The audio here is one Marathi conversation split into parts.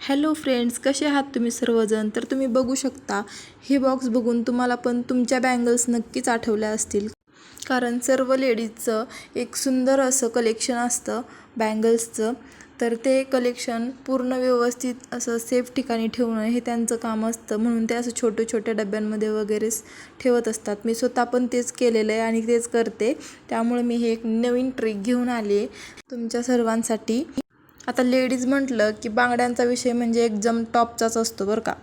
हॅलो फ्रेंड्स, कसे आहात तुम्ही सर्वजण. तर तुम्ही बघू शकता, हे बॉक्स बघून तुम्हाला पण तुमच्या बँगल्स नक्कीच आठवल्या असतील. कारण सर्व लेडीजचं एक सुंदर असं कलेक्शन असतं बँगल्सचं. तर ते कलेक्शन पूर्ण व्यवस्थित असं सेफ ठिकाणी ठेवणं हे त्यांचं काम असतं. म्हणून ते असं छोट्या छोट्या डब्यांमध्ये वगैरेच ठेवत असतात. मी स्वतः पण तेच केलेलं आहे आणि तेच करते. त्यामुळे मी हे एक नवीन ट्रिक घेऊन आली आहे तुमच्या सर्वांसाठी. आता लेडीज म्हटलं की बांगड्यांचा विषय म्हणजे एकदम टॉपचाच असतो बरं का.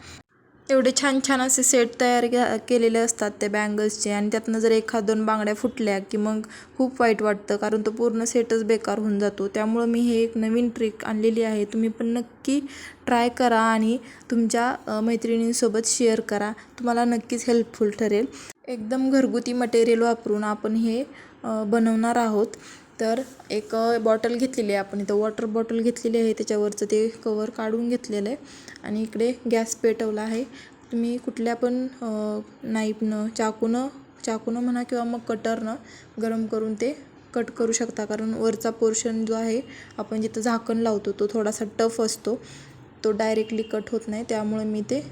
एवढे छान छान असे सेट तयार केलेले असतात ते बँगल्सचे, आणि त्यातनं जर एखाद दोन बांगड्या फुटल्या की मग खूप वाईट वाटतं, कारण तो पूर्ण सेटच बेकार होऊन जातो. त्यामुळं मी हे एक नवीन ट्रिक आणलेली आहे. तुम्ही पण नक्की ट्राय करा आणि तुमच्या मैत्रिणींसोबत शेअर करा. तुम्हाला नक्कीच हेल्पफुल ठरेल. एकदम घरगुती मटेरियल वापरून आपण हे बनवणार आहोत. तर एक बॉटल घेतलेली आहे आपण, इथं वॉटर बॉटल घेतलेली आहे, त्याच्यावरचं ते कवर काढून घेतलेलं आहे. आणि इकडे गॅस पेटवला आहे. तुम्ही कुठल्या पण नाईफनं, चाकूनं म्हणा किंवा मग कटरनं गरम करून ते कट करू शकता. कारण वरचा पोर्शन जो आहे, आपण जिथं झाकण लावतो तो थोडासा टफ असतो, तो डायरेक्टली कट होत नाही. त्यामुळे मी ते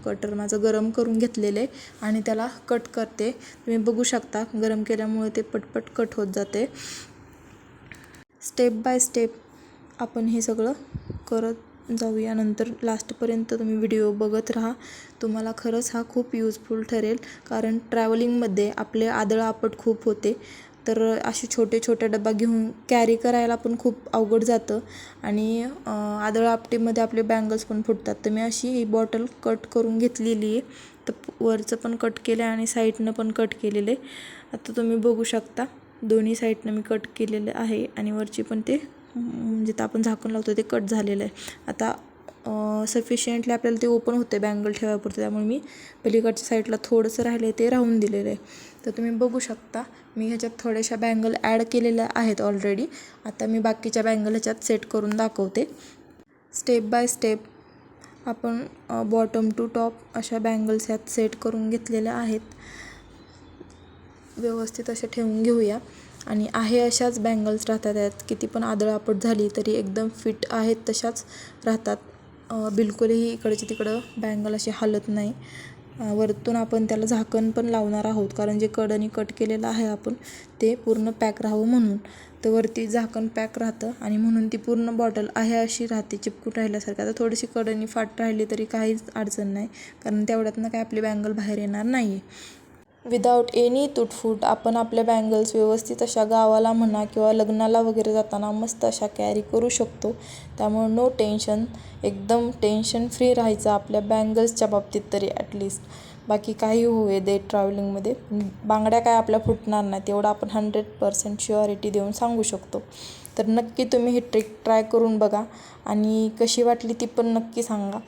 कटर माझं गरम करून घेतलेलं आहे आणि त्याला कट करते. तुम्ही बघू शकता, गरम केल्यामुळे ते पटपट कट होत जाते. स्टेप बाय स्टेप आपण हे सगळं करत जाऊया. नंतर लास्टपर्यंत तुम्ही व्हिडिओ बघत राहा. तुम्हाला खरंच हा खूप यूजफुल ठरेल. कारण ट्रॅव्हलिंगमध्ये आपले आदळआपट खूप होते. तर असे छोटे छोटे डबा घेऊन कॅरी करायला पण खूप अवघड जातं आणि आदळआपटीमध्ये आपले बँगल्स पण फुटतात. तर मी अशी ही बॉटल कट करून घेतलेली आहे. तर वरचं पण कट केलं आहे आणि साईडनं पण कट केलेलं आहे. आता तुम्ही बघू शकता, दोन्ही साईडनं मी कट केलेलं आहे आणि वरची पण ते जिथं आपण झाकण लावतो ते कट झालेलं आहे. आता सफिशियंटली आपल्याला ते ओपन होते बँगल ठेवायपुरतं. त्यामुळे मी पलीकडच्या साईडला थोडंसं राहिलं आहे ते राहून दिलेलं आहे. तर तुम्ही बघू शकता, मी ह्याच्यात थोड्याशा बँगल ॲड केलेल्या आहेत ऑलरेडी. आता मी बाकीच्या बँगल ह्याच्यात सेट करून दाखवते. स्टेप बाय स्टेप आपण बॉटम टू टॉप अशा बँगल्स ह्यात सेट करून घेतलेल्या आहेत. व्यवस्थित असे ठेवून घेऊया. आणि आहे अशाच बँगल्स राहतात यात. किती पण आदळआपट झाली तरी एकदम फिट आहेत तशाच राहतात. बिलकुलही इकडची तिकडं बँगल अशी हालत नाही. वरतून आपण त्याला झाकण पण लावणार आहोत, कारण जे कडनी कट केलेलं आहे आपण ते पूर्ण पॅक राहावं म्हणून. तर वरती झाकण पॅक राहतं आणि म्हणून ती पूर्ण बॉटल आहे अशी राहते चिपकून राहिल्यासारखं. आता थोडीशी कडनी फाट राहिली तरी काहीच अडचण नाही, कारण तेवढ्यातनं काय आपली बँगल बाहेर येणार नाही आहे. विदाऊट एनी तुटफूट आपण आपल्या बँगल्स व्यवस्थित अशा गावाला म्हणा किंवा लग्नाला वगैरे जाताना मस्त अशा कॅरी करू शकतो. त्यामुळे नो टेन्शन, एकदम टेन्शन फ्री राहायचं आपल्या बँगल्सच्या बाबतीत तरी ॲटलिस्ट. बाकी काही होऊ दे ट्रॅव्हलिंगमध्ये, बांगड्या काय आपल्या फुटणार नाही तेवढं आपण 100% शुअरिटी देऊन सांगू शकतो. तर नक्की तुम्ही ही ट्रिक ट्राय करून बघा आणि कशी वाटली ती पण नक्की सांगा.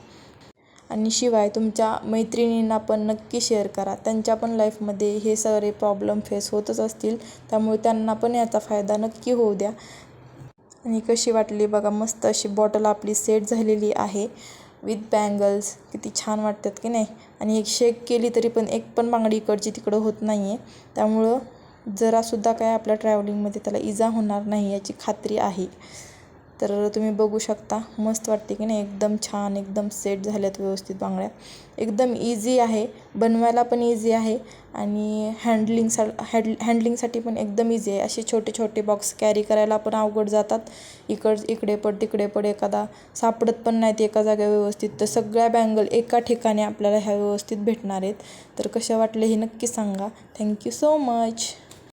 आणि शिवाय तुमच्या मैत्रिणींना पण नक्की शेअर करा. त्यांच्या पण लाईफमध्ये हे सगळे प्रॉब्लेम फेस होतच असतील, त्यामुळे त्यांना पण याचा फायदा नक्की होऊ द्या. आणि कशी वाटली बघा, मस्त अशी बॉटल आपली सेट झालेली आहे विथ बँगल्स. किती छान वाटतात की नाही. आणि एक शेक केली तरी पण एक पण बांगडी इकडची तिकडं होत नाही आहे. त्यामुळं जरासुद्धा काय आपल्या ट्रॅव्हलिंगमध्ये त्याला इजा होणार नाही याची खात्री आहे. तर तुम्ही बघू शकता, मस्त वाटते की नाही. एकदम छान, एकदम सेट झाल्यात व्यवस्थित बांगड्या. एकदम इझी आहे, बनवायला पण इझी आहे आणि हँडलिंगसाठी पण एकदम इझी आहे. असे छोटे छोटे बॉक्स कॅरी करायला पण अवघड जातात. इकडे पड तिकडे पड, एखादा सापडत पण नाहीत एका जागा व्यवस्थित. तर सगळ्या बँगल एका ठिकाणी आपल्याला ह्या व्यवस्थित भेटणार आहेत. तर कशा वाटले हे नक्की सांगा. Thank you so much.